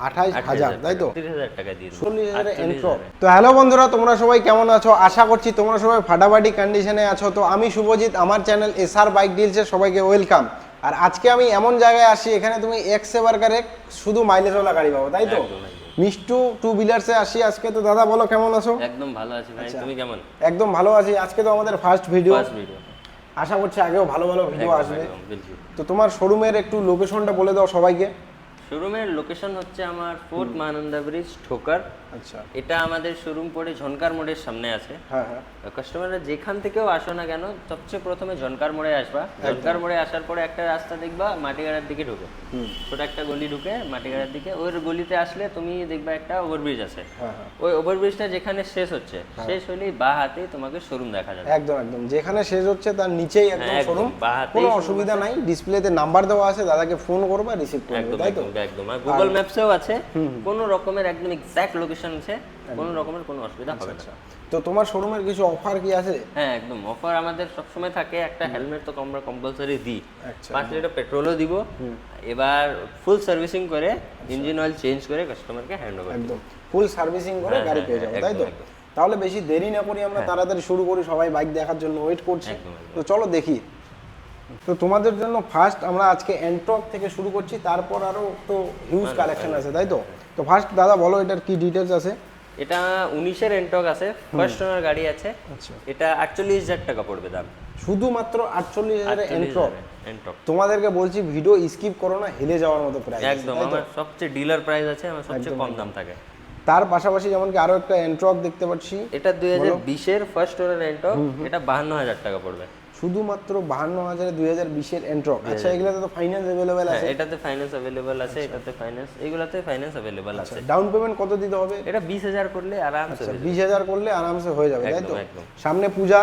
28,000, তাই তো? 30,000 টাকা দিয়ে দেবো। 40,000 এন্ট্রো। 48,000 তো হ্যালো বন্ধুরা, তোমরা সবাই কেমন আছো? আশা করছি তোমরা সবাই ফাটাফাটি কন্ডিশনে আছো। তো আমি শুভজিৎ, আমার চ্যানেল এসআর বাইক ডিলসে সবাইকে ওয়েলকাম। আর আজকে আমি এমন জায়গায় আসি, এখানে তুমি এক্স এভারকারে শুধু মাইলেজওয়ালা গাড়ি পাবো, তাই তো? একদম, একদম। মিষ্টু টু বিলার্সে আসি আজকে। তো দাদা বলো, কেমন আছো? একদম ভালো আছি ভাই, তুমি কেমন? একদম ভালো আছি। আজকে তো আমাদের ফার্স্ট ভিডিও, ফার্স্ট ভিডিও। আশা করছি আগেও ভালো ভালো ভিডিও আসবে। একদম বিলকুল। তো তোমার শোরুমের একটু লোকেশনটা বলে দাও সবাইকে। শোরুমের লোকেশন হচ্ছে আমার ফোর্ট মহানন্দা ব্রিজ, ঠোকার। আচ্ছা, এটা আমাদের শোরুম পড়ে ঝনকার মোড়ের সামনে আছে। হ্যাঁ হ্যাঁ, কাস্টমাররা যেখান থেকেও আসো না কেন, সবচেয়ে প্রথমে ঝনকার মোড়ে আসবা। ঝনকার মোড়ে আসার পরে একটা রাস্তা দেখবা, মাটিগাড়ার দিকে ঢুকে ছোট একটা গলি ঢুকে মাটিগাড়ার দিকে, ওই গলিতে আসলে তুমি দেখবা একটা ওভারব্রিজ আছে। হ্যাঁ হ্যাঁ, ওই ওভারব্রিজটা যেখানে শেষ হচ্ছে, শেষ হলেই বা হাতে তোমাকে শোরুম দেখা যাবে। একদম একদম যেখানে শেষ হচ্ছে তার নিচেই একদম একদম, শোরুম। বাহাতেই কোনো showroom অসুবিধা নাই, ডিসপ্লেতে নাম্বার দেওয়া আছে, দাদাকে ফোন করবা, রিসিভ করবে, একদম তাই তো? একদম একদম। আর গুগল ম্যাপসেও আছে, কোনো রকমের একদম এক্সাক্ট লোকেশন আছে, কোনো রকমের কোনো অসুবিধা হবে না। তো তোমার শোরুমের কিছু অফার কি আছে? হ্যাঁ একদম, অফার আমাদের সবসময় থাকে। একটা হেলমেট তো আমরা কম্পালসারি দিই, আচ্ছা, 5 লিটার পেট্রোলও দিব। এবার ফুল সার্ভিসিং করে, ইঞ্জিন অয়েল চেঞ্জ করে কাস্টমারকে হ্যান্ড ওভার দিব। একদম ফুল সার্ভিসিং করে হ্যাঁ, গাড়ি হ্যাঁ, পেয়ে যাবো, তাই তো? একদম, একদম। তাহলে বেশি দেরি না করি, আমরা তাড়াতাড়ি শুরু করি। সবাই বাইক দেখার জন্য ওয়েট করছে, একদম, একদম। তো চলো দেখি। তো তোমাদের জন্য ফার্স্ট আমরা আজকে এন্ট্রক থেকে শুরু করছি, তারপর আরো তো হিউজ কালেকশন আছে, তাই তো? তো ফার্স্ট দাদা বলো এটার কি ডিটেলস আছে? এটা 19-এর এন্টক আছে, ফার্স্ট ওনার গাড়ি আছে। আচ্ছা, এটা 48,000 টাকা পড়বে দাম। শুধুমাত্র 48,000 এন্ট্রক। 48,000 এন্টক। তোমাদেরকে বলছি ভিডিও স্কিপ করো না, হেলে যাওয়ার মতো প্রাইস একদম, আমার সবচেয়ে ডিলার প্রাইস আছে, আমার সবচেয়ে কম দাম থাকে। তার পাশাপাশি যেমন কি আরো একটা এন্ট্রক দেখতে পাচ্ছি, এটা 2020-এর ফার্স্ট ওনার এন্টক, এটা 52,000 টাকা পড়বে। শুধুমাত্র 52,000 2020-এর এন্ট্রক। আচ্ছা, এগুলোতে তো ফাইন্যান্স अवेलेबल হ্যাঁ, আছে? এটাতে ফাইন্যান্স अवेलेबल আছে, এটাতে ফাইন্যান্স, এগুলাতে ফাইন্যান্স अवेलेबल আছে। ডাউন পেমেন্ট কত দিতে হবে? এটা 20,000 করলে আরামসে হয়ে যাবে। 20,000 করলে আরামসে হয়ে যাবে, তাই তো? একদম, একদম। সামনে পূজা,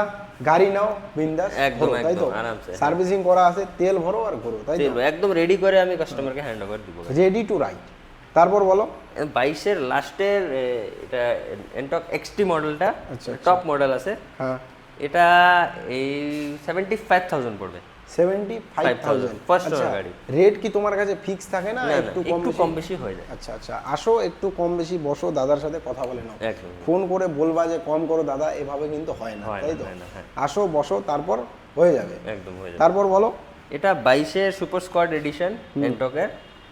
গাড়ি নাও বিন্দাস, একদম, তাই তো? একদম, আরামসে। সার্ভিসিং করা আছে, তেল ভরো আর ঘোরো, তাই তো? চলো, একদম রেডি করে আমি কাস্টমারকে হ্যান্ড ওভার দিব। Ready to ride. তারপর বলো। 22-এর লাস্টের এটা এন্টক এক্সটি মডেলটা, আচ্ছা, টপ মডেল আছে। হ্যাঁ, এটা এই 75,000 পড়বে। 75,000 ফার্স্ট আচ্ছা, ওনার গাড়ি। রেট কি তোমার কাছে ফিক্স থাকে না? না, না, একটু একটু কম বেশি হয়ে যায়। আচ্ছা আচ্ছা, আসো একটু কম বেশি বসো, দাদার সাথে কথা বলে নাও। একদম। ফোন করে বলবা যে কম করো দাদা, এভাবে কিন্তু হয় না, হয় না, তাই তো? হয় না, হ্যাঁ। আসো বসো, তারপর হয়ে যাবে। একদম হয়ে যাবে। তারপর বলো। এটা 22-এর সুপার স্কোয়াড এডিশন এন্টকের,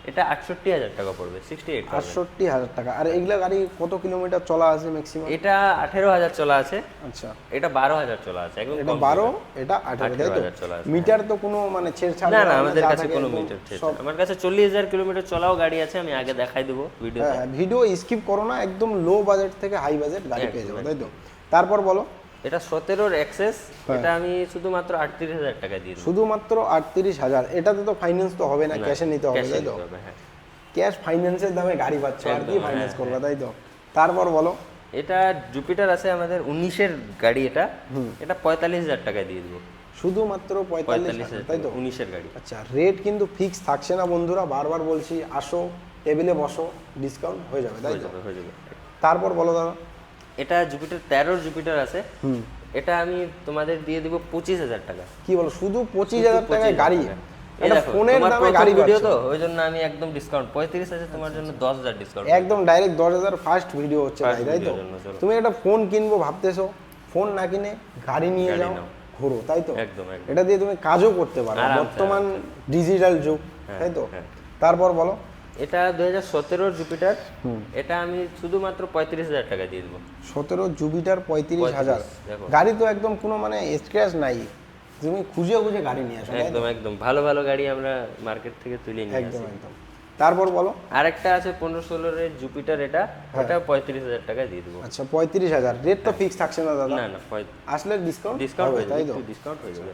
এটা 68,000 টাকা পড়বে, 68,000। 68,000 টাকা। আর এগুলা গাড়ি কত কিলোমিটার চলা আছে ম্যাক্সিমাম? এটা 18,000 চলা আছে, আচ্ছা, এটা 12,000 চলা আছে, একদম এটা কম 12, কিলোমিটার। এটা 18, তাই তো? 18,000 চলা আছে। মিটার তো কোনো মানে ছেড়ছাড় না করা না, হয় আমাদের যা কাছে থাকে কোনো একদম মিটার ছেড়ে সব। আমার কাছে 40,000 কিলোমিটার চলাও গাড়ি আছে, আমি আগে দেখাই দেবো ভিডিওতে। হ্যাঁ, ভিডিও স্কিপ করো না, একদম লো বাজেট থেকে হাই বাজেট গাড়ি পেয়ে যাবে, তাই তো? তারপর বলো। এটা 17-এর এক্সেস, এটা আমি শুধুমাত্র 38,000 টাকা দিয়ে দেবো। শুধুমাত্র 38,000। এটাতে তো ফাইন্যান্স তো হবে না, ক্যাশে নিতে হবে, তাই তো? হ্যাঁ। ক্যাশ ফাইন্যান্সের দামে গাড়ি পাচ্ছ, আর কি একদম, ফাইন্যান্স হ্যাঁ, করবে, তাই তো? তারপর বলো। এটা জুপিটার আছে আমাদের 19-এর গাড়ি, এটা 45,000 টাকায় দিয়ে দেবো। শুধুমাত্র 45,000, তাই তো? 19-এর গাড়ি। আচ্ছা, রেট কিন্তু ফিক্স থাকছে না বন্ধুরা, বারবার বলছি, আসো টেবিলে বসো, ডিসকাউন্ট হয়ে যাবে, তাই হয়ে তো? যাবে, হয়ে যাবে। তারপর বলো দাদা। এটা জুপিটার 13-র জুপিটার আছে, এটা আমি তোমাদের দিয়ে দেবো 25,000 টাকা। কি বলো, শুধু 25,000 টাকায় গাড়ি? এই এটা দেখো, ফোনের তোমার দামে প্রথম গাড়ি ভিডিও পাচ্ছ। তো, ওই জন্য আমি একদম ডিসকাউন্ট 35 আছে তোমার জন্য, 10,000 ডিসকাউন্ট। একদম ডাইরেক্ট 10,000 ফার্স্ট ভিডিও হচ্ছে, First তাই তো? video জন্য, চলো। তুমি একটা ফোন কিনবো ভাবতেছো, ফোন না কিনে গাড়ি নিয়ে গাড়ি যাও, নাও। ঘুরো, তাই তো? একদম, একদম। এটা দিয়ে তুমি কাজও করতে পারো, আরামসে, বর্তমান ডিজিটাল যুগ, তাই তো? হ্যাঁ। তারপর বলো। এটা 2017-র জুপিটার, এটা আমি শুধুমাত্র 35,000 টাকা দিয়ে দেবো। 17 জুপিটার 35,000। দেখো। গাড়ি তো একদম কোনো মানে স্ক্র্যাচ নাই, তুমি খুঁজে খুঁজে গাড়ি নিয়ে আসো, তাই তো? একদম একদম, ভালো ভালো গাড়ি আমরা মার্কেট থেকে তুলে নিয়ে একদম আসি। একদম। তারপর বলো। আরেকটা আছে 15-16-এর জুপিটার, এটা 35,000 টাকা দিয়ে দেবো। আচ্ছা, 35,000। রেট তো ফিক্স থাকছে না দাদা, না না, আসলে ডিসকাউন্ট ডিসকাউন্ট হবে, হয়ে তাই যাবে, তো? একটু ডিসকাউন্ট হয়ে যাবে।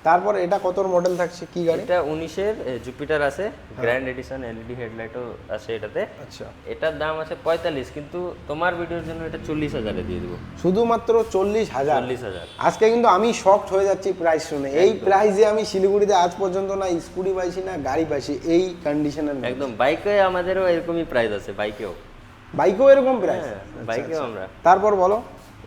তারপর এটা কতর মডেল থাকছে, কি গাড়ি? এটা 19-এর জুপিটার আছে, গ্র্যান্ড এডিশন, এলইডি হেডলাইটও আছে এটাতে। আচ্ছা, এটার দাম আছে 45, কিন্তু তোমার ভিডিওর জন্য এটা 40,000-এ দিয়ে দেবো। শুধুমাত্র 40,000। 40,000। আজকে কিন্তু আমি শকড হয়ে যাচ্ছি প্রাইস শুনে। এই প্রাইসে আমি শিলিগুড়িতে আজ পর্যন্ত না স্কুটি পাইছি না গাড়ি পাইছি এই কন্ডিশনের। একদম, বাইকে আমাদেরও এরকমই প্রাইস আছে, বাইকেও বাইকেও এরকম প্রাইস? হ্যাঁ, বাইকেও আমরা। তারপর বলো।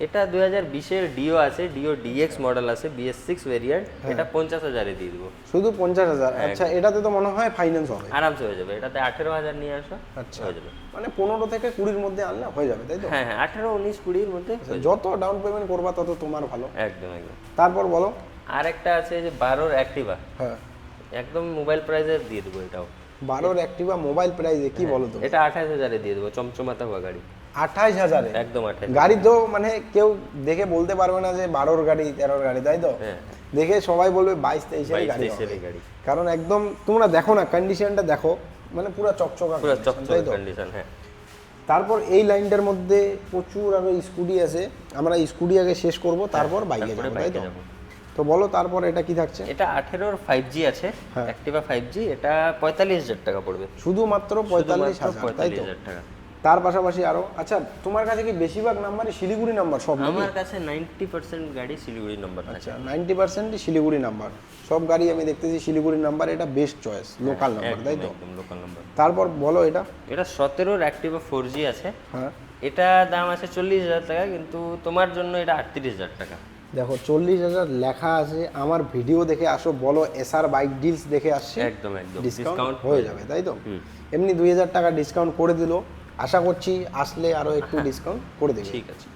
এটা 2020-এর ডিও আছে, ডিও ডিএক্স মডেল আছে, BS6 ভেরিয়েন্ট, এটা 50,000-এ দিয়ে দেবো। শুধু 50,000? আচ্ছা, এটাতে তো মনে হয় ফাইন্যান্স হবে। আরামসে হয়ে যাবে, এটাতে 18,000 নিয়ে আসো, আচ্ছা, হয়ে যাবে। মানে 15 থেকে 20-র মধ্যে আনলে হয়ে যাবে, তাই তো? হ্যাঁ হ্যাঁ, 18, 19, 20-র মধ্যে হয়ে যাবে। যত ডাউন পেমেন্ট করবা তত তোমার ভালো। একদম একদম। তারপর বলো। আর একটা আছে যে 12-র অ্যাক্টিভা, হ্যাঁ, একদম মোবাইল প্রাইসে দিয়ে দেবো এটাও। 12-র অ্যাক্টিভা মোবাইল প্রাইসে কি বলো তো? এটা 28,000-এ দিয়ে দেবো, চমচমাতা হওয়া গাড়ি। 28,000-এ? একদম 28,000। গাড়ি তো মানে কেউ দেখে বলতে পারবে না যে 12-র গাড়ি 13-র গাড়ি, তাই তো? হ্যাঁ, দেখে সবাই বলবে 22-23-এর গাড়ি 22-23-এর হবে। গাড়ি। কারণ একদম তোমরা দেখো না, কন্ডিশনটা দেখো, মানে পুরো চকচকা পুরো condition, চকচকে তাই তো? কন্ডিশন। হ্যাঁ, তারপর এই লাইনটার মধ্যে প্রচুর আরো স্কুটি আছে, আমরা স্কুটি আগে শেষ করব, তারপর বাইকে তারপরে যাবো, তাই বাইকে তো? যাবো। তো বলো তারপর এটা কি থাকছে? এটা 18-র 5G আছে, হ্যাঁ। অ্যাক্টিভা 5G, এটা 45,000 টাকা পড়বে। শুধুমাত্র 45,000, তাই তো? 45,000 টাকা। তার পাশাপাশি আরো, আচ্ছা তোমার কাছে কি বেশিরভাগ নাম্বারই শিলিগুড়ি নাম্বার সব নাকি? আমার কাছে 90% গাড়ি শিলিগুড়ি নাম্বার থাকে। আচ্ছা, 90%ই শিলিগুড়ি নাম্বার, সব গাড়ি আমি দেখতেছি শিলিগুড়ি নাম্বার, এটা বেস্ট চয়েস, লোকাল নাম্বার, তাই তো? একদম লোকাল নাম্বার। তারপর বলো এটা। এটা 17-র অ্যাক্টিভা 4G আছে, হ্যাঁ, এটা দাম আছে 40,000 টাকা, কিন্তু তোমার জন্য এটা 38,000 টাকা। দেখো 40,000 লেখা আছে, আমার ভিডিও দেখে আসো, বলো এসআর বাইক ডিলস দেখে আসছি, একদম একদম ডিসকাউন্ট হয়ে যাবে, তাই তো? এমনি 2,000 টাকা ডিসকাউন্ট করে দিল, আশা করছি আসলে আরো একটু ডিসকাউন্ট করে দেবে। ঠিক আছে।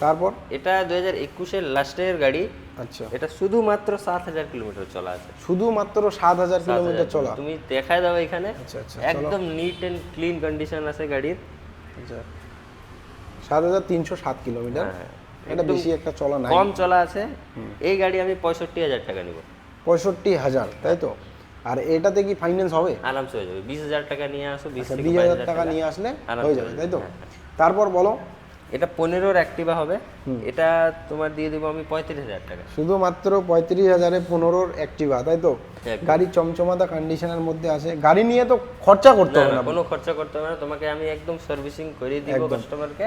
তারপর এটা 2021-এর লাস্টের গাড়ি, আচ্ছা, এটা শুধুমাত্র 7,000 কিলোমিটার চলা আছে। শুধুমাত্র 7,000 কিলোমিটার চলা? তুমি দেখায় দাও এখানে, আচ্ছা আচ্ছা, একদম নিট এন্ড ক্লিন কন্ডিশন আছে গাড়ির। আচ্ছা, 7,307 কিলোমিটার, হ্যাঁ, এটা বেশি একটা চলা নাই, কম চলা আছে। এই গাড়ি আমি 65,000 টাকা নিব। 65,000, তাই তো? আর এটাতে কি ফাইন্যান্স হবে? আরামসে হয়ে যাবে, 20,000 টাকা নিয়ে আসো, 20 আচ্ছা, থেকে 20,000 22,000 টাকা নিয়ে আসলে আরামসে হয়ে যাবে, তাই তো? হ্যাঁ, তারপর বলো। এটা 15-র অ্যাক্টিভা হবে, এটা তোমার দিয়ে দেবো আমি 35,000 টাকা। শুধুমাত্র 35,000-এ 15-র অ্যাক্টিভা, তাই তো? একদম। গাড়ি চমচমাতা কন্ডিশনের মধ্যে আছে, গাড়ি নিয়ে তো খরচা করতে হবে না, কোনো খরচা করতে হবে না, তোমাকে আমি একদম সার্ভিসিং করে দিব কাস্টমারকে।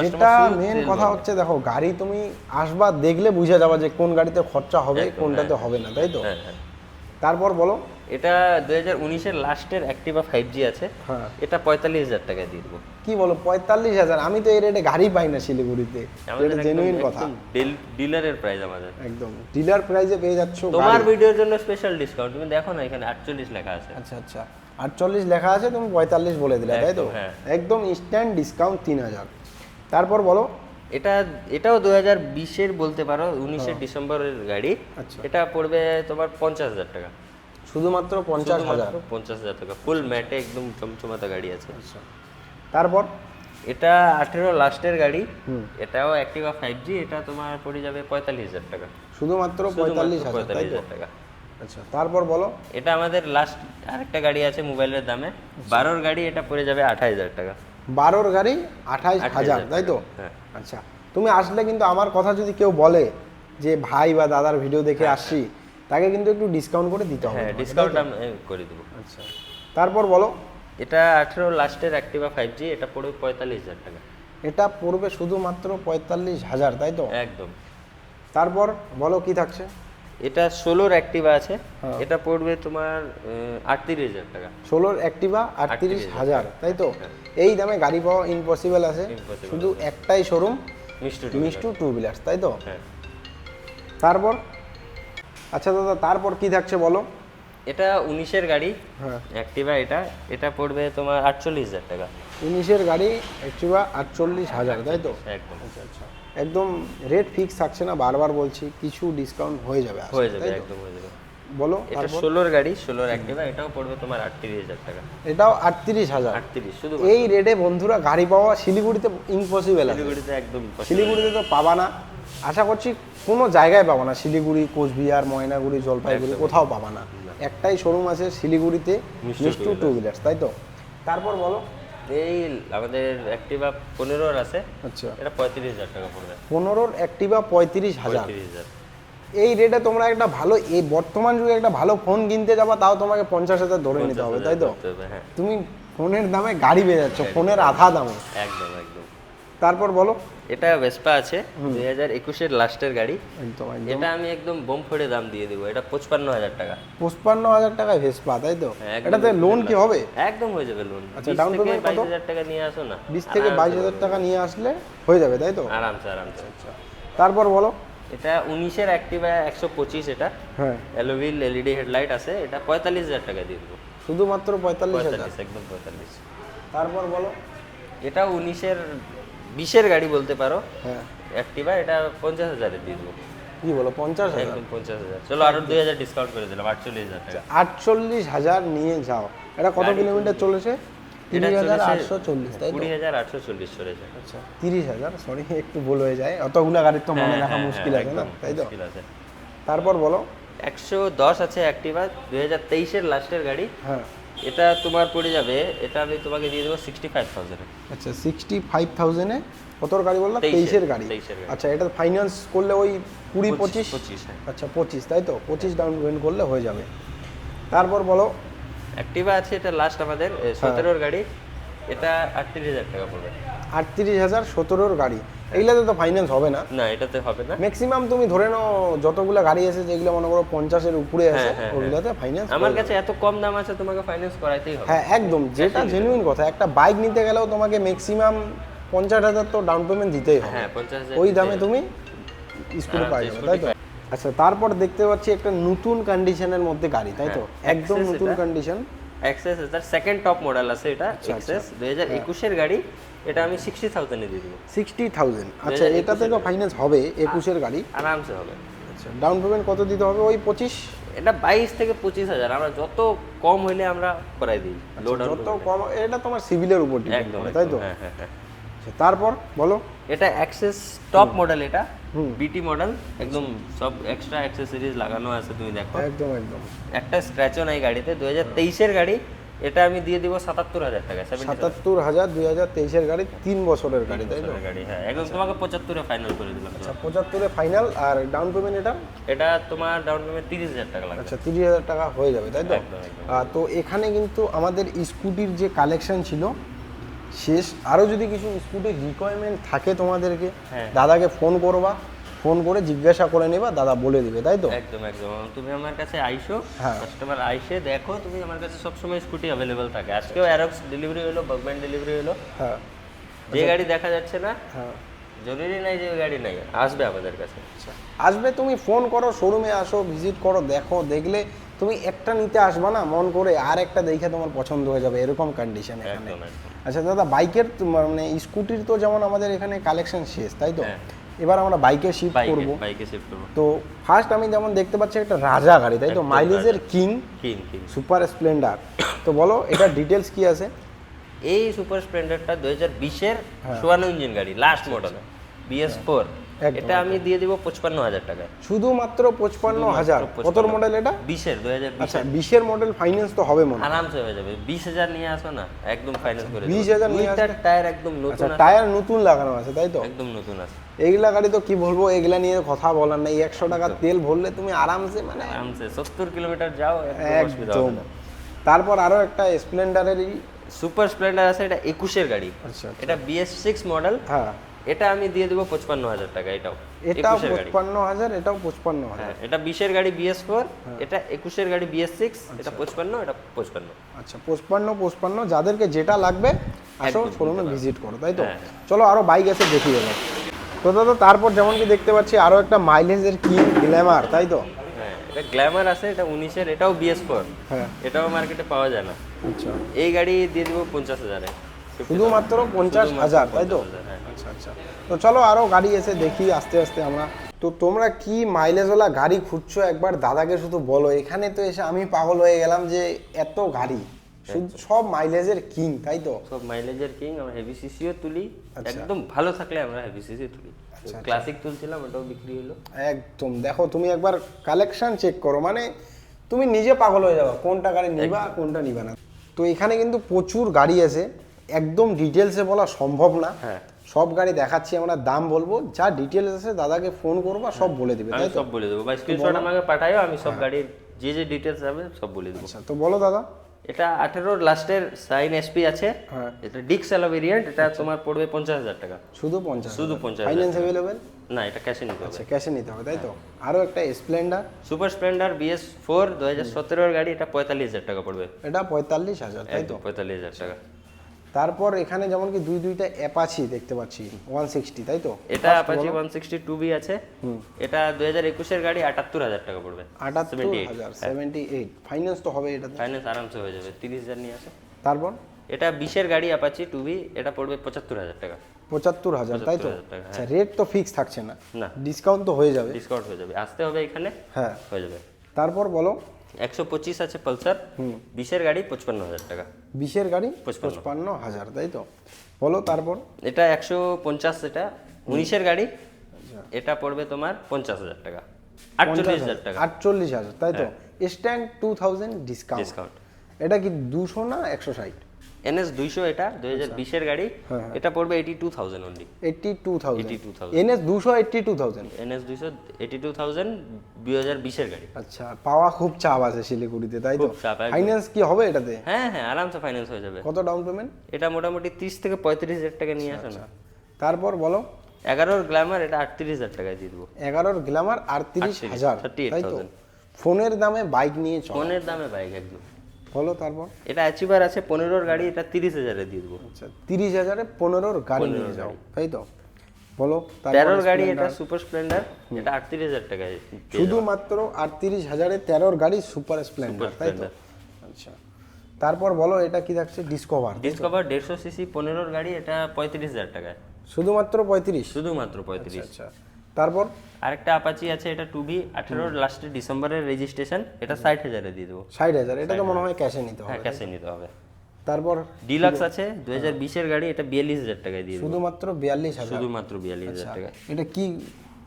যেটা মেন কথা হচ্ছে, দেখো গাড়ি তুমি আসবা দেখলে বুঝে যাবা যে কোন গাড়িতে খরচা হবে, কোনটাতে হবে না, তাই তো? হ্যাঁ হ্যাঁ। তারপর বলো। এটা 2019-এর লাস্টের অ্যাক্টিভা 5G আছে, হ্যাঁ, এটা 45,000 টাকা দিয়ে দেবো। কি বলো 45,000? আমি তো এই রেটে গাড়ি পাই না শিলিগুড়িতে, এটা জেনুইন কথা। ডিলারের প্রাইস আমাদের, একদম ডিলার প্রাইসে পেয়ে যাচ্ছ তোমার গাড়ি। ভিডিওর জন্য স্পেশাল ডিসকাউন্ট। তুমি দেখো না এখানে 48 লেখা আছে। আচ্ছা আচ্ছা, 48 লেখা আছে, তুমি 45 বলে দিলে, তাই তো? একদম, হ্যাঁ। একদম ইনস্ট্যান্ট ডিসকাউন্ট 3,000। তারপর বলো। এটাও 2020-এর বলতে পারো, 19-এর ডিসেম্বরের গাড়ি। আচ্ছা, এটা পড়বে তোমার 50,000 টাকা। শুধুমাত্র 50,000? 50,000 টাকা, ফুল ম্যাটে একদম চমচমাতা গাড়ি আছে। আচ্ছা, তারপর এটা 18 লাস্টের গাড়ি, এটাও অ্যাক্টিভা 5G, এটা তোমার পড়ে যাবে 45,000 টাকা। শুধুমাত্র 45,000, তাই তো? 45,000 টাকা। আচ্ছা, তারপর বলো। এটা আমাদের লাস্ট আরেকটা গাড়ি আছে মোবাইলের দামে, 12-র গাড়ি, এটা পড়ে যাবে 28,000 টাকা। 12-র গাড়ি 28,000, তাই তো? হ্যাঁ। আচ্ছা, তুমি আসলে কিন্তু আমার কথা যদি কেউ বলে যে ভাই বা দাদার ভিডিও দেখে আসছি, তাকে কিন্তু একটু ডিসকাউন্ট করে দিতে হবে। হ্যাঁ, তোমাকে, ডিসকাউন্ট তাই তো? আমি করে দেবো। আচ্ছা, তারপর বলো। এটা 18 লাস্টের অ্যাক্টিভা 5G, এটা পড়বে 45,000 টাকা। এটা পড়বে শুধুমাত্র 45,000, তাই তো? একদম। তারপর বলো কি থাকছে। এটা 16-র অ্যাক্টিভা আছে, হ্যাঁ। এটা পড়বে তোমার 38,000 টাকা। 16-র অ্যাক্টিভা 38,000, তাই তো? এই দামে গাড়ি পাওয়া ইম্পসিবল আছে, Impossible শুধু একটাই শোরুম, মিষ্টি মিষ্টু টু বিলার্স, তাই তো? হ্যাঁ। তারপর আচ্ছা দাদা, তারপর কি থাকছে বলো। এটা 19-এর গাড়ি, হ্যাঁ, অ্যাক্টিভা, এটা পড়বে তোমার 48,000 টাকা। 19-এর গাড়ি অ্যাক্টিভা 48,000, তাই তো? একদম। আচ্ছা আচ্ছা, একদম রেট ফিক্স থাকছে না, বারবার বলছি, কিছু ডিসকাউন্ট হয়ে যাবে, আসলে, হয়ে যাবে, তাই তো? একদম হয়ে যাবে। বলো এটা তারপর। 16-র গাড়ি, 16-র অ্যাক্টিভা, এটাও পড়বে তোমার 38,000 টাকা। এটাও 38,000? 38 শুধু। এই রেটে বন্ধুরা গাড়ি পাওয়া শিলিগুড়িতে ইম্পসিবল আছে, শিলিগুড়িতে একদম impossible। শিলিগুড়িতে তো পাবা না, আশা করছি কোনো জায়গায় পাবা না, শিলিগুড়ি, কোচবিহার, ময়নাগুড়ি, জলপাইগুড়ি, কোথাও পাবা না। একটাই শোরুম আছে শিলিগুড়িতে, মিষ্টু টু বিলার্স, তাই তো? তারপর বলো। এই আমাদের অ্যাক্টিভা 15-র আছে, আচ্ছা, এটা 35,000 টাকা পড়বে। 15-র অ্যাক্টিভা 35,000। 35,000। এই রেটে তোমরা একটা ভালো, এই বর্তমান যুগে একটা ভালো ফোন কিনতে যাবা, তাও তোমাকে 50,000 ধরে নিতে হবে, তাই তো? করতে হবে, হ্যাঁ। তুমি ফোনের দামে গাড়ি পেয়ে যাচ্ছ, ফোনের আধা দামে। একদম একদম। তারপর বলো। এটা ভেসপা আছে 2021-এর লাস্টের গাড়ি। একদম এটা আমি একদম বোম ফোড়ে দাম দিয়ে দেবো, এটা 55,000 টাকা। 55,000 টাকায় ভেসপা, তাই তো? হ্যাঁ, একদম এটাতে লোন কি হবে? একদম হয়ে যাবে লোন। আচ্ছা, ডাউন পেমেন্ট কত? 22,000 টাকা নিয়ে আসো না, 20 থেকে 22,000 টাকা নিয়ে আসলে হয়ে যাবে, তাই তো? আরামসে আরামসে। তারপর বলো। এটা 19-এর অ্যাক্টিভা 125, এটা হ্যাঁ, অ্যালোভিল এলইডি হেডলাইট আছে, এটা 45,000 টাকা দিয়ে দেবো। শুধুমাত্র 45,000। 45, একদম 45। তারপর বলো। এটা 19-এর 20-এর গাড়ি বলতে পারো, হ্যাঁ, অ্যাক্টিভা, এটা 50,000-এ দিয়ে দেবো। কি বলো, 50,000? একদম 50,000। চলো আরো 2,000 ডিসকাউন্ট করে দিলাম, 48,000 টাকা। 48,000 নিয়ে যাও। এটা কত কিলোমিটার চলেছে? 30,840, তাই তো? 20,840 চলেছে। আচ্ছা, 30,000, সরি একটু ভুল হয়ে যায়, অতগুলা গাড়ির তো মনে রাখা মুশকিল আছে না, তাই তো? মুশকিল আছে। তারপর বলো। 110 আছে অ্যাক্টিভা, 2023-এর লাস্টের গাড়ি। হ্যাঁ, এটা তোমার পড়ে যাবে, এটা আমি তোমাকে দিয়ে দেবো 65,000-এ। আচ্ছা 65,000-এ কতর গাড়ি বললাম? 23-এর 23-এর গাড়ি। 23-এর গাড়ি। আচ্ছা, এটা ফাইন্যান্স করলে ওই 20-25? 25, হ্যাঁ। আচ্ছা 25, তাই তো? 25 ডাউন পেমেন্ট করলে হয়ে যাবে। তারপর বলো। অ্যাক্টিভা আছে, এটা লাস্ট আমাদের 17-এর গাড়ি, এটা 38,000 টাকা পড়বে। 38,000, 17-এর গাড়ি। এইগুলাতে তো ফাইন্যান্স হবে না? না, এটাতে হবে না। ম্যাক্সিমাম তুমি ধরে নাও যতগুলো গাড়ি আছে যেগুলো মনে করো 50-এর উপরে আছে, ওগুলাতে ফাইন্যান্স। আমার কাছে এত কম দাম আছে, তোমাকে ফাইন্যান্স করাইতেই হবে। হ্যাঁ একদম, যেটা জেনুইন কথা। একটা বাইক নিতে গেলেও তোমাকে ম্যাক্সিমাম 50,000 তো ডাউন পেমেন্ট দিতেই হবে। হ্যাঁ, 50,000 ওই দামে তুমি স্কুটি পাই যাবে, তাই তো? আচ্ছা, তারপর দেখতে পাচ্ছি একটা নতুন কন্ডিশনের মধ্যে গাড়ি, তাই তো? একদম Access নতুন এটা। কন্ডিশন। এক্সেস, এটার সেকেন্ড টপ মডেল আছে, এটা এক্সেস 2021-এর গাড়ি, এটা আমি 60,000-এ দিয়ে দেবো। 60,000। আচ্ছা, এটাতে তো ফাইন্যান্স হবে, 21-এর গাড়ি। আরামসে হবে। আচ্ছা, ডাউন পেমেন্ট কত দিতে হবে? ওই 25? এটা 22 থেকে 25,000, আমরা যত কম হইলে আমরা করাই দিই, লো ডাউন। যত কম, এটা তোমার সিভিলের উপর ডিপেন্ড একদম, করে, তাই তো? হ্যাঁ হ্যাঁ হ্যাঁ। আচ্ছা, তারপর বলো। এটা অ্যাক্সেস টপ মডেল, এটা বিটি মডেল, একদম সব এক্সট্রা অ্যাক্সেসরিজ লাগানো আছে, তুমি দেখো। একদম একদম। একটা স্ক্র্যাচও নাই গাড়িতে। 2023-এর গাড়ি, এটা আমি দিয়ে দিব 77,000 টাকা। 77,000, 2023-এর গাড়ি, 3 বছরের গাড়ি, তাই তো? গাড়ি, হ্যাঁ, একদম তোমাকে 75-এ ফাইনাল করে দিলাম। আচ্ছা, 75-এ ফাইনাল। আর ডাউন পেমেন্ট এটা? এটা তোমার ডাউন পেমেন্ট 30,000 টাকা লাগবে। আচ্ছা, 30,000 টাকা হয়ে যাবে, তাই তো? একদম, একদম। তো এখানে কিন্তু আমাদের স্কুটির যে কালেকশন ছিল শেষ। আরও যদি কিছু স্কুটির রিকোয়ারমেন্ট থাকে তোমাদেরকে, হ্যাঁ। দাদাকে ফোন করবা, ফোন করে জিজ্ঞাসা করে নেবা, দাদা বলে দিবে, তাই তো? একদম একদম। তুমি আমার কাছে আইসো, হ্যাঁ। কাস্টমার আইসে দেখো, তুমি আমার কাছে সবসময় স্কুটি অ্যাভেলেবেল থাকে। আজকেও অ্যারক্স ডেলিভারি হলো, বাগম্যান ডেলিভারি হলো। হ্যাঁ যে গাড়ি দেখা যাচ্ছে না, হ্যাঁ। জরুরি নাই যে ওই গাড়ি নাই, আসবে আমাদের কাছে। আসবে, তুমি ফোন করো, শোরুমে আসো, ভিজিট করো, দেখো। দেখলে তুমি একটা নিতে আসবা না মন করে, আর একটা দেখে তোমার পছন্দ হয়ে যাবে, এরকম কন্ডিশন এখানে। একদম একদম। আচ্ছা দাদা, বাইকের মানে স্কুটির তো যেমন আমাদের এখানে কালেকশন শেষ, তাই তো? হ্যাঁ। এবার আমরা বাইকে শিফট করব। বাইকে শিফট করব। তো ফার্স্ট আমি যেমন দেখতে পাচ্ছি একটা রাজা গাড়ি, তাই তো? একদম মাইলেজের রাজা। King, king king. Super Splendor. তো বলো এটা ডিটেলস কি আছে? এই সুপার স্প্লেন্ডারটা 2020-এর হ্যাঁ। 54 ইঞ্জিন গাড়ি, লাস্ট মডেল, BS4। একদম, এটা আমি দিয়ে দিব 55,000 টাকায়। শুধুমাত্র 55,000। কতর মডেল এটা? 20-এর, 2020। আচ্ছা, 20-এর মডেল, ফাইন্যান্স তো হবে মনে হয়? আরামসে হয়ে যাবে। 20,000 নিয়ে আসো না, একদম ফাইন্যান্স করে 20,000 নিয়ে আসলে? টায়ার একদম আচ্ছা, নতুন আছে, টায়ার নতুন লাগানো আছে, তাই তো? একদম নতুন আছে। এইগুলা গাড়ি তো কি বলবো, এগুলা নিয়ে কথা বলার নেই। 100 টাকা তেল ভরলে তুমি আরামসে, মানে আরামসে 70 কিলোমিটার যাও, একদম অসুবিধা হবে একদম। না। তারপর আরো একটা স্প্লেন্ডারেরই। সুপার স্প্লেন্ডার আছে, এটা 21-এর গাড়ি। আচ্ছা, এটা BS6 মডেল। হ্যাঁ, এটা আমি দিয়ে দেবো 55,000 টাকা। এটাও এটাও 21-এর গাড়ি। 55,000, এটাও 55,000। হ্যাঁ, এটা 20-এর গাড়ি BS4, এটা 21-এর গাড়ি BS6, এটা 55, এটা 55। আচ্ছা, 55, যাদেরকে যেটা লাগবে আসো, একদম শোরুমে নিতে ভিজিট করো, তাই তো? হ্যাঁ, চলো আরো বাইক আছে দেখি এবার। তো দাদা, তারপর যেমন কি দেখতে পাচ্ছি আরো একটা মাইলেজের কিং, গ্ল্যামার, তাই তো? হ্যাঁ, এটা গ্ল্যামার আছে, এটা 19-এর, এটাও BS4। হ্যাঁ। এটাও মার্কেটে পাওয়া যায় না। আচ্ছা, এই গাড়ি দিয়ে দেবো 50,000-এ। শুধুমাত্র 50,000, তাই তো? 50,000, হ্যাঁ। আচ্ছা আচ্ছা। তো চলো আরো গাড়ি এসে দেখি আস্তে আস্তে আমরা। তো তোমরা কি মাইলেজওয়ালা গাড়ি খুঁজছো, একবার দাদাকে শুধু বলো। এখানে তো এসে আমি পাগল হয়ে গেলাম যে এত গাড়ি, শুধু সব মাইলেজের কিং, তাই তো? সব মাইলেজের কিং। আমরা হেভি সিসিও তুলি, আচ্ছা। একদম ভালো থাকলে আমরা হেভি সিসি তুলি। ক্লাসিক তুলছিলাম, ওটাও বিক্রি হলো। একদম। দেখো তুমি একবার কালেকশন চেক করো, মানে তুমি নিজে পাগল হয়ে যাবে কোনটা গাড়ি নিবা কোনটা নিবা না। তো এখানে কিন্তু প্রচুর গাড়ি আছে, একদম ডিটেলসে বলা সম্ভব না। হ্যাঁ, সব গাড়ি দেখাচ্ছি, আমরা দাম বলবো, যা ডিটেলস আছে দাদাকে ফোন করবা, সব বলে দিবে, আমি তাই তো? সব বলে দেবো, বা স্ক্রিনশট আমাকে পাঠাও, আমি সব গাড়ির যে যে ডিটেলস হবে সব বলে দেবো। আচ্ছা, তো বলো দাদা। এটা 18 লাস্টের সাইন এসপি আছে। হ্যাঁ। এটা ডিক্স অ্যালো ভেরিয়েন্ট, এটা তোমার পড়বে 50,000 টাকা। শুধু 50? শুধু 50,000 ফাইন্যান্স অ্যাভেলেবেল? না, এটা ক্যাশে নিতে হবে। আচ্ছা, ক্যাশে নিতে হবে, তাই তো। আরও একটা স্প্লেন্ডার, সুপার স্প্লেন্ডার BS4 2017 এর গাড়ি, এটা 45,000 টাকা পড়বে। এটা 45,000, তাই তো। একদম 45,000 টাকা। তারপর এখানে যেমন কি দুইটা অ্যাপাচি দেখতে পাচ্ছি 160, তাই তো। এটা অ্যাপাচি 160 2B আছে। এটা 2021 এর গাড়ি, 78,000 টাকা পড়বে। 78,000, 78। ফাইন্যান্স তো হবে এটাতে? ফাইন্যান্স আরামসে হয়ে যাবে, 30,000 নিয়ে আসে। তারপর এটা 20 এর গাড়ি অ্যাপাচি 2B, এটা পড়বে 75,000 টাকা। 75,000, তাই তো। 75,000 টাকা, আচ্ছা, রেট তো ফিক্স থাকছে না? না, ডিসকাউন্ট তো হয়ে যাবে? ডিসকাউন্ট হয়ে যাবে, আসতে হবে এখানে। হ্যাঁ, হয়ে যাবে। তারপর বলো। 125 আছে পালসার, 20 এর গাড়ি 55,000 টাকা। 20-এর গাড়ি 55,000, 55,000, তাই তো। বলো তারপর। এটা 150, এটা 19 এর গাড়ি, এটা পড়বে তোমার 50,000 টাকা। 48,000 টাকা 48,000, তাই তো। Stand 2000 discount. ডিসকাউন্ট। এটা কি 200 না 160? NS 200, এটা 2020 এর গাড়ি, এটা পড়বে 82,000 অনলি। 82,000? 82,000। NS 200 82,000? NS 200 82,000, 2020 এর গাড়ি। আচ্ছা, পাওয়া খুব চাপ আছে শিলিগুড়িতে, তাই তো। খুব চাপ, একদম। ফাইন্যান্স কি হবে এটাতে? হ্যাঁ হ্যাঁ, আরামসে ফাইন্যান্স হয়ে যাবে। কত ডাউন পেমেন্ট? এটা মোটামুটি 30 থেকে 35,000 টাকা নিয়ে আসে না। তারপর বলো। 11 গ্ল্যামার, এটা 38,000 টাকায় দিয়ে দেবো। 11 গ্ল্যামার 38,000, তাই তো। 38,000। ফোনের দামে বাইক নিয়ে চলো। ফোনের দামে বাইক একদম। বলো তারপর। এটা অ্যাচিভার আছে 15 গাড়ি, এটা 30,000 এ দিয়ে দেবো। আচ্ছা, 30,000-এ 15 গাড়ি নিয়ে যাও, তাই তো। বলো 13 গাড়ি, এটা সুপার স্প্লেন্ডার, এটা 38,000 টাকায়। শুধুমাত্র 38,000-এ 13 গাড়ি সুপার স্প্লেন্ডার, তাই তো। আচ্ছা, তারপর বলো এটা কি থাকছে? ডিসকভার। ডিসকভার 150 সিসি 15 গাড়ি, এটা 35,000 টাকায়। শুধুমাত্র 35? শুধুমাত্র 35। আচ্ছা, তারপর আরেকটা অ্যাপাচি আছে, এটা 2B 18 লাস্টে ডিসেম্বরের রেজিস্ট্রেশন, এটা 60,000 এ দিয়ে দেবো। 60,000? এটা তো মনে হয় ক্যাশে নিতে হ্যাঁ, হবে। ক্যাশে নিতে হবে। তারপর ডিলাক্স আছে 2020 এর গাড়ি, এটা 42,000 টাকায় দিয়ে দেবো। শুধুমাত্র 42,000? শুধুমাত্র 42,000 টাকা। এটা কি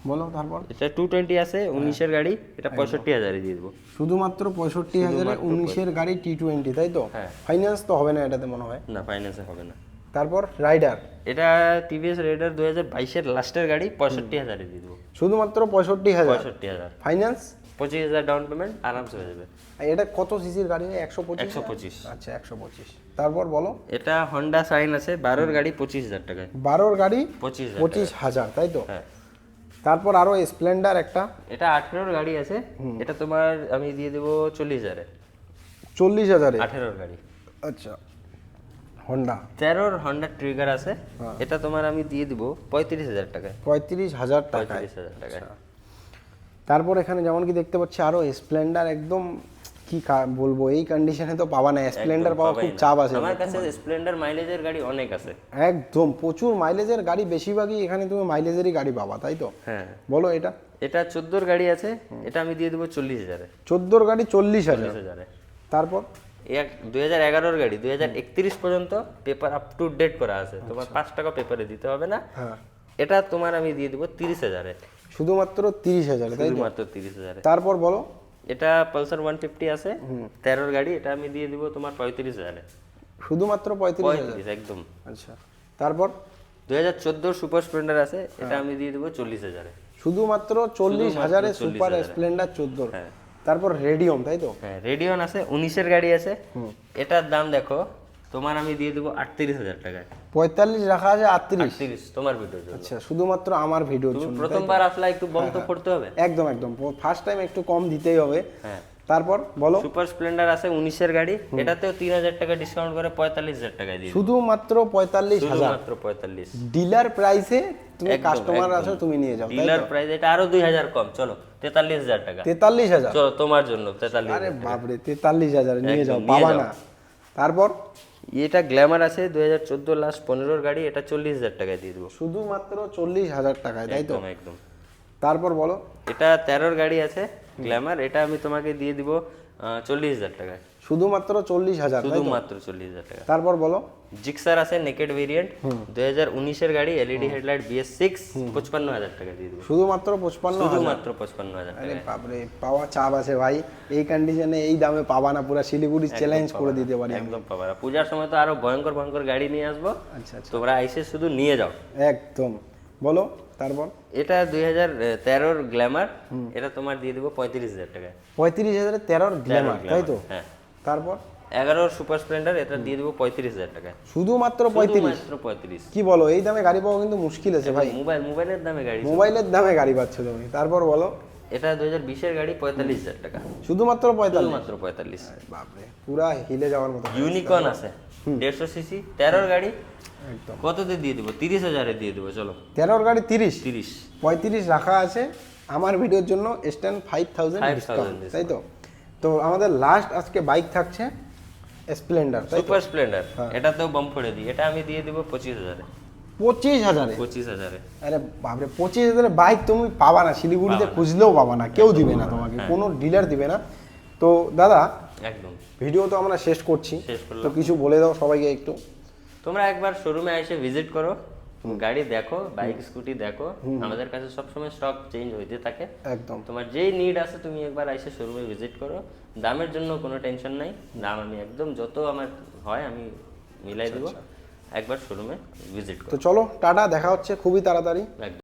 বলো তারপর। এটা 220 আছে 19 এর গাড়ি, এটা 65,000 এ দিয়ে দেবো। শুধুমাত্র 65,000-এ 19-এর গাড়ি T20, তাই তো। হ্যাঁ। ফাইন্যান্স তো হবে না এটাতে মনে হয়? না, ফাইন্যান্সে হবে না। তারপর রাইডার। এটা TVS রাইডার 2022 এর লাস্টের গাড়ি, 65,000 এ দিয়ে দেবো। শুধুমাত্র 65,000? 65,000। ফাইন্যান্স 25,000 ডাউন পেমেন্ট, আরামসে হয়ে যাবে। এটা কত সিসির গাড়ি? 125? 125। আচ্ছা, 125। তারপর বলো। এটা হন্ডা সাইন আছে 12 গাড়ি, 25,000 টাকায়। 12 গাড়ি 25,000 25,000, তাই তো। হ্যাঁ। তারপর আরো স্প্লেন্ডার একটা। এটা 18 গাড়ি আছে, এটা তোমার আমি দিয়ে দেবো 40,000 এ। 40,000-এ? 18 গাড়ি। আচ্ছা, হন্ডা 13 হন্ডা ট্রিগার আছে, এটা তোমার আমি দিয়ে দিব 35,000 টাকায়। 35,000 টাকায়? 35,000 টাকায়। তারপর এখানে যেমন কি দেখতে পাচ্ছি আরো স্প্লেন্ডার, একদম কি বলবো, এই কন্ডিশনে তো পাবা না। স্প্লেন্ডার পাওয়া খুব চাপ আছে। আমার কাছে স্প্লেন্ডার মাইলেজের গাড়ি অনেক আছে, একদম প্রচুর মাইলেজের গাড়ি, বেশিরভাগই এখানে তুমি মাইলেজেরই গাড়ি পাবা, তাই তো। হ্যাঁ। বলো এটা। এটা 14 গাড়ি আছে, এটা আমি দিয়ে দেবো 40,000 এ। 14 গাড়ি 40,000? 40,000 এ। তারপর 2011 গাড়ি, 2031 পর্যন্ত পেপার আপ টু ডেট করা আছে, তোমার 5 টাকা পেপারে দিতে হবে না। হ্যাঁ। এটা তোমার আমি দিয়ে দেবো 30,000 এ। শুধুমাত্র 30,000, তাই তো। শুধুমাত্র 30,000 এ। তারপর বলো। এটা পালসার 150 আছে 13 গাড়ি, এটা আমি দিয়ে দিব তোমার 35,000 এ। শুধুমাত্র 35,000? 35 একদম। আচ্ছা, তারপর 2014 সুপার স্প্লেন্ডার আছে, এটা আমি দিয়ে দেবো 40,000 এ। শুধুমাত্র 40,000-এ সুপার স্প্লেন্ডার 14? হ্যাঁ। তারপর রেডিয়ম, তাই তো। হ্যাঁ, রেডিয়ন আছে 19 এর গাড়ি আছে, এটার দাম দেখো তোমার আমি দিয়ে দেবো 38,000 টাকায়। 45 রাখা আছে, 38? 38 তোমার ভিডিওর জন্য। আচ্ছা, শুধুমাত্র আমার ভিডিওর তুমি জন্য। প্রথমবার আসলে একটু বম তো করতে হবে। একদম একদম, ফার্স্ট টাইম একটু কম দিতেই হবে। হ্যাঁ। তারপর বলো। সুপার স্প্লেন্ডার আছে 19 এর গাড়ি, এটাতেও 3,000 টাকা ডিসকাউন্ট করে 45,000 টাকায় দিয়ে দেব। শুধুমাত্র 45,000? শুধুমাত্র 45। ডিলার প্রাইসে তুমি একদম, কাস্টমার একদম। আছো, তুমি নিয়ে যাও, তাই ডিলার তো। প্রাইস এটা আরো 2,000 কম, চলো 43,000 টাকা। 43,000? চলো তোমার জন্য 43,000। আরে বাপরে, 43,000 নিয়ে যাও, একদম, নিয়ে পাবা যাও। না। তারপর এটা গ্ল্যামার আছে 2014 লাস্ট 15 গাড়ি, এটা 40,000 টাকায় দিয়ে দেবো। শুধুমাত্র 40,000 টাকায়, তাই তো। একদম একদম। তারপর বলো। এটা 13 গাড়ি আছে গ্ল্যামার, এটা আমি তোমাকে দিয়ে দিব 40,000 টাকায়। শুধুমাত্র 40,000, তাই তো। শুধুমাত্র 40,000 টাকা। তারপর বলো। জিক্সার আছে নেকেড ভেরিয়েন্ট 2019 এর গাড়ি, এলইডি হেডলাইট BS6, 55,000 টাকা দিয়ে দেবো। শুধুমাত্র 55,000? শুধুমাত্র 55,000 আরে টাকা। বাপরে, পাওয়া চাপ আছে ভাই, এই কন্ডিশনে এই দামে পাবা না, পুরো শিলিগুড়ি চ্যালেঞ্জ করে দিতে পারি আমি। একদম পাবা না। পূজার সময় তো আরো ভয়ঙ্কর ভয়ঙ্কর গাড়ি নিয়ে আসবো, আচ্ছা আচ্ছা, তোমরা আইসে শুধু নিয়ে যাও। একদম। বলো তারপর। এটা 2013 গ্ল্যামার, এটা তোমার দিয়ে দেবো 35,000 টাকায়। 35,000-এ 13 গ্ল্যামার, তাই তো। হ্যাঁ। তারপর 11 সুপার স্প্লেন্ডার, এটা দিয়ে দেবো 35,000 টাকায়। শুধুমাত্র 35? মাত্র 35। কি বলো, এই দামে গাড়ি পাওয়া কিন্তু মুশকিল আছে ভাই। মোবাইলের দামে গাড়ি। মোবাইলের দামে গাড়ি পাচ্ছ তুমি, তারপর বলো। এটা 2020 এর গাড়ি, 45,000 টাকা। শুধুমাত্র 45? মাত্র 45। বাপরে, পুরা হিলে যাওয়ার মতো। ইউনিকর্ন আছে 150 সিসি 13 গাড়ি, একদম। কততে দিয়ে দেবো? 30,000 এ দিয়ে দেবো, চলো। 13 গাড়ি 30? 30। 35 রাখা আছে আমার ভিডিওর জন্য, স্ট্যান্ড 5,000 ডিসকাউন্ট, তাই তো? তো আমাদের লাস্ট আজকে বাইক থাকছে স্প্লেন্ডার, তাই তো? সুপার স্প্লেন্ডার, এটাতেও বাম্পারে দিই, এটা আমি দিয়ে দেবো 25,000 এ। 25,000? 25,000 এ। আরে বাপরে, 25,000 বাইক তুমি পাবা না, শিলিগুড়িতে খুঁজলেও পাবা না, কেউ দিবে না তোমাকে, কোনো ডিলার দিবে না। তো দাদা একদম ভিডিও তো আমরা শেষ করছি, শেষ করলাম। তো কিছু বলে দাও সবাইকে একটু। তোমরা একবার শোরুমে এসে ভিজিট করো, গাড়ি দেখো, বাইক স্কুটি দেখো, আমাদের কাছে সবসময় স্টক চেঞ্জ হইতে থাকে। একদম। তোমার যেই নিড আছে তুমি একবার এসে শোরুমে ভিজিট করো। দামের জন্য কোনো টেনশন নাই, দাম আমি একদম যত আমার হয় আমি মিলাই দেবো। একবার শোরুমে ভিজিট করো। তো চলো টাটা, দেখা হচ্ছে খুবই তাড়াতাড়ি। একদম।